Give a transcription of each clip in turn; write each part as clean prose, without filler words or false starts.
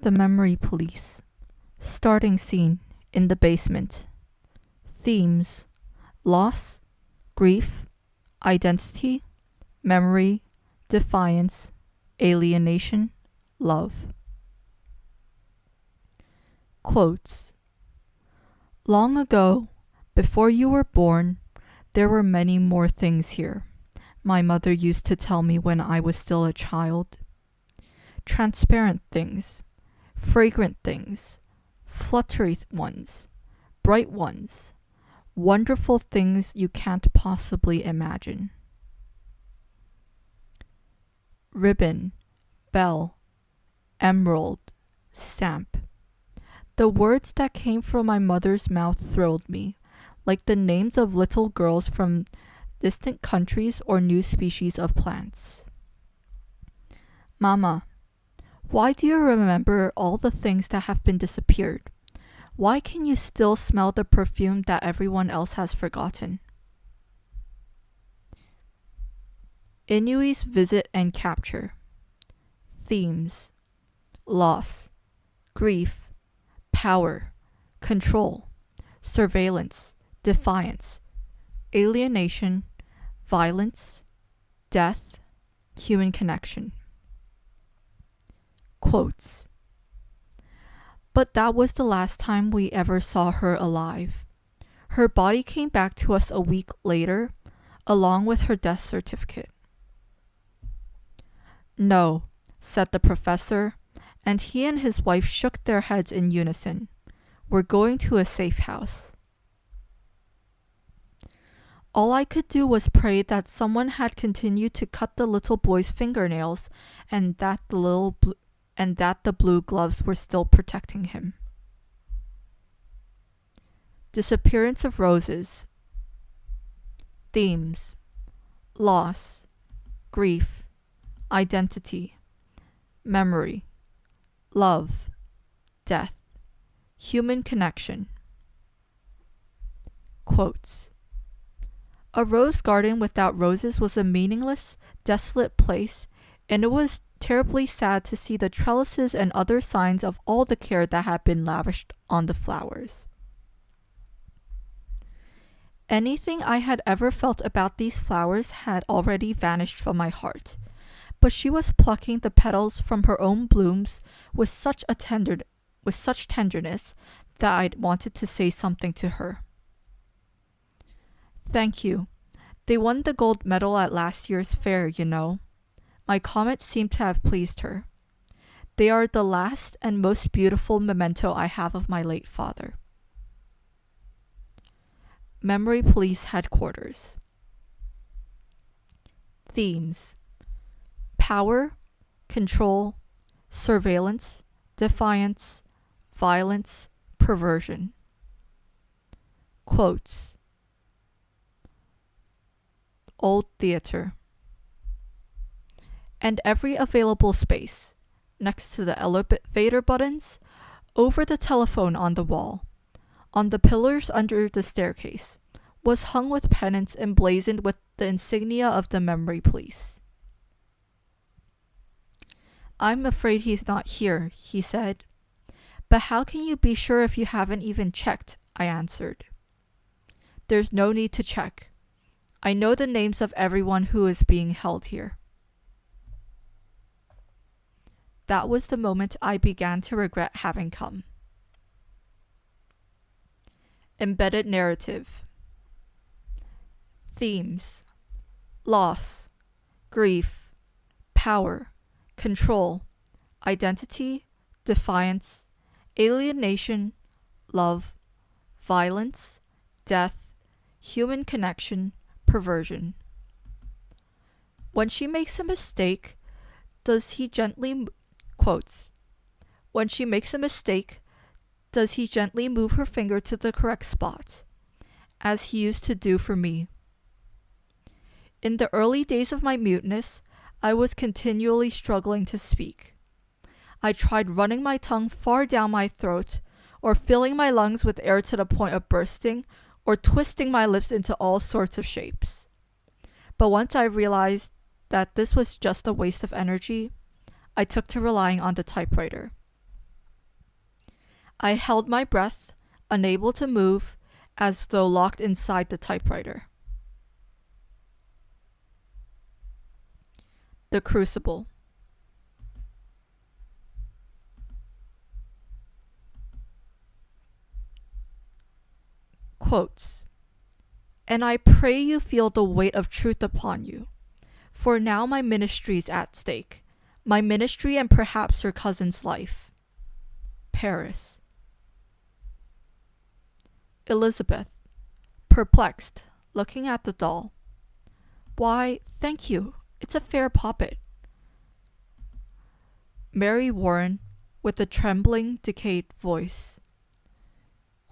The Memory Police. Starting scene in the basement. Themes: loss, grief, identity, memory, defiance, alienation, love. Quotes. Long ago, before you were born, there were many more things here. My mother used to tell me when I was still a child. Transparent things, fragrant things, fluttery ones, bright ones, wonderful things you can't possibly imagine. Ribbon, bell, emerald, stamp. The words that came from my mother's mouth thrilled me, like the names of little girls from distant countries or new species of plants. Mama, why do you remember all the things that have been disappeared? Why can you still smell the perfume that everyone else has forgotten? Inui's visit and capture. Themes: loss, grief, power, control, surveillance, defiance, alienation, violence, death, human connection. Quotes. But that was the last time we ever saw her alive. Her body came back to us a week later, along with her death certificate. No, said the professor, and he and his wife shook their heads in unison. We're going to a safe house. All I could do was pray that someone had continued to cut the little boy's fingernails and that the blue gloves were still protecting him. Disappearance of roses. Themes: loss, grief, identity, memory, love, death, human connection. Quotes. A rose garden without roses was a meaningless, desolate place, and it was terribly sad to see the trellises and other signs of all the care that had been lavished on the flowers. Anything I had ever felt about these flowers had already vanished from my heart, but she was plucking the petals from her own blooms with such tenderness that I wanted to say something to her. Thank you. They won the gold medal at last year's fair, you know. My comments seemed to have pleased her. They are the last and most beautiful memento I have of my late father. Memory Police Headquarters. Themes: power, control, surveillance, defiance, violence, perversion. Quotes. Old theater. And every available space, next to the elevator buttons, over the telephone on the wall, on the pillars under the staircase, was hung with pennants emblazoned with the insignia of the Memory Police. I'm afraid he's not here, he said. But how can you be sure if you haven't even checked? I answered. There's no need to check. I know the names of everyone who is being held here. That was the moment I began to regret having come. Embedded narrative. Themes: loss, grief, power, control, identity, defiance, alienation, love, violence, death, human connection, perversion. When she makes a mistake, does he gently... Quotes. When she makes a mistake, does he gently move her finger to the correct spot, as he used to do for me? In the early days of my muteness, I was continually struggling to speak. I tried running my tongue far down my throat, or filling my lungs with air to the point of bursting, or twisting my lips into all sorts of shapes. But once I realized that this was just a waste of energy, I took to relying on the typewriter. I held my breath, unable to move, as though locked inside the typewriter. The Crucible. Quotes. And I pray you feel the weight of truth upon you. For now my ministry is at stake. My ministry and perhaps your cousin's life. Paris. Elizabeth, perplexed, looking at the doll. Why, thank you. It's a fair poppet. Mary Warren, with a trembling, decayed voice.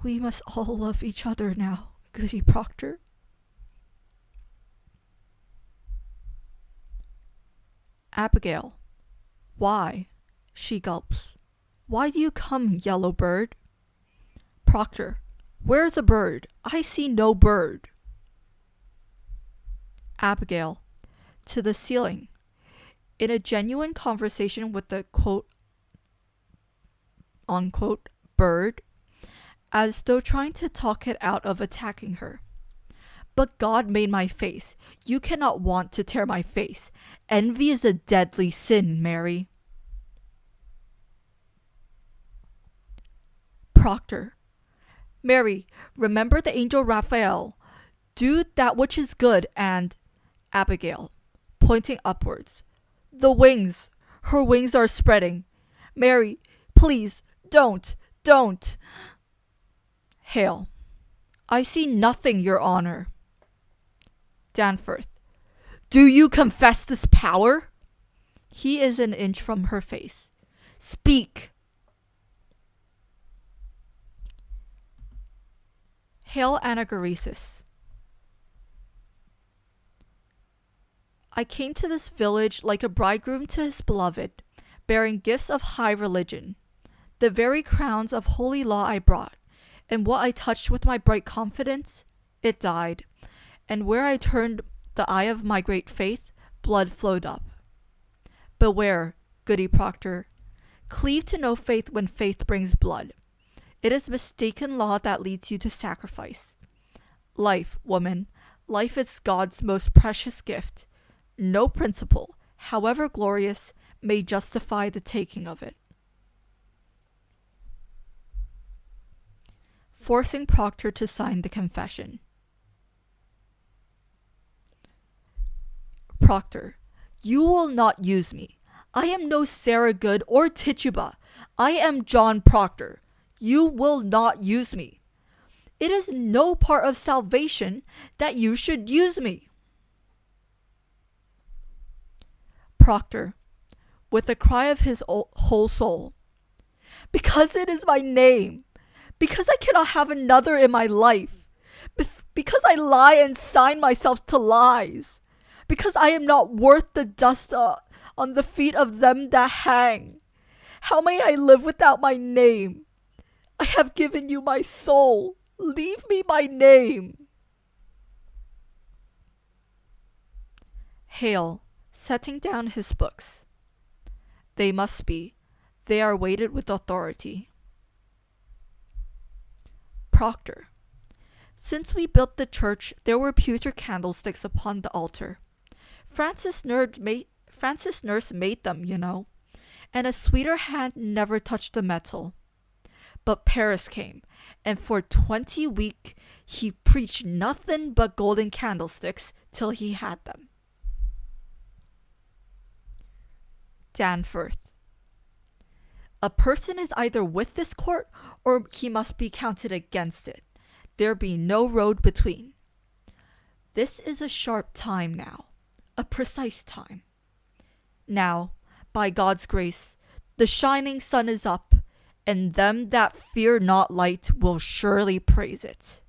We must all love each other now, Goody Proctor. Abigail. Why? She gulps. Why do you come, yellow bird? Proctor. Where's a bird? I see no bird. Abigail. To the ceiling. In a genuine conversation with the quote-unquote bird, as though trying to talk it out of attacking her. But God made my face. You cannot want to tear my face. Envy is a deadly sin, Mary. Proctor. Mary, remember the angel Raphael. Do that which is good and... Abigail, pointing upwards. The wings. Her wings are spreading. Mary, please, don't. Hale. I see nothing, Your Honor. Danforth. Do you confess this power? He is an inch from her face. Speak. Hale Anagoresis. I came to this village like a bridegroom to his beloved, bearing gifts of high religion. The very crowns of holy law I brought, and what I touched with my bright confidence, it died, and where I turned the eye of my great faith, blood flowed up. Beware, Goody Proctor. Cleave to no faith when faith brings blood. It is mistaken law that leads you to sacrifice. Life, woman, life is God's most precious gift. No principle, however glorious, may justify the taking of it. Forcing Proctor to sign the confession. Proctor, you will not use me. I am no Sarah Good or Tituba. I am John Proctor. You will not use me. It is no part of salvation that you should use me. Proctor, with a cry of his whole soul. Because it is my name. Because I cannot have another in my life. Because I lie and sign myself to lies. Because I am not worth the dust on the feet of them that hang. How may I live without my name? I have given you my soul. Leave me my name. Hale, setting down his books. They must be. They are weighted with authority. Proctor. Since we built the church, there were pewter candlesticks upon the altar. Francis Nurse made them, you know, and a sweeter hand never touched the metal. But Paris came, and for 20 weeks he preached nothing but golden candlesticks till he had them. Danforth. A person is either with this court, or he must be counted against it. There be no road between. This is a sharp time now, a precise time. Now, by God's grace, the shining sun is up, and them that fear not light will surely praise it.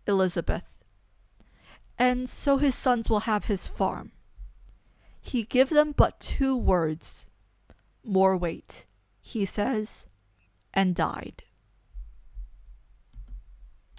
Elizabeth. And so his sons will have his farm. He give them but 2 words. More weight, he says, and died.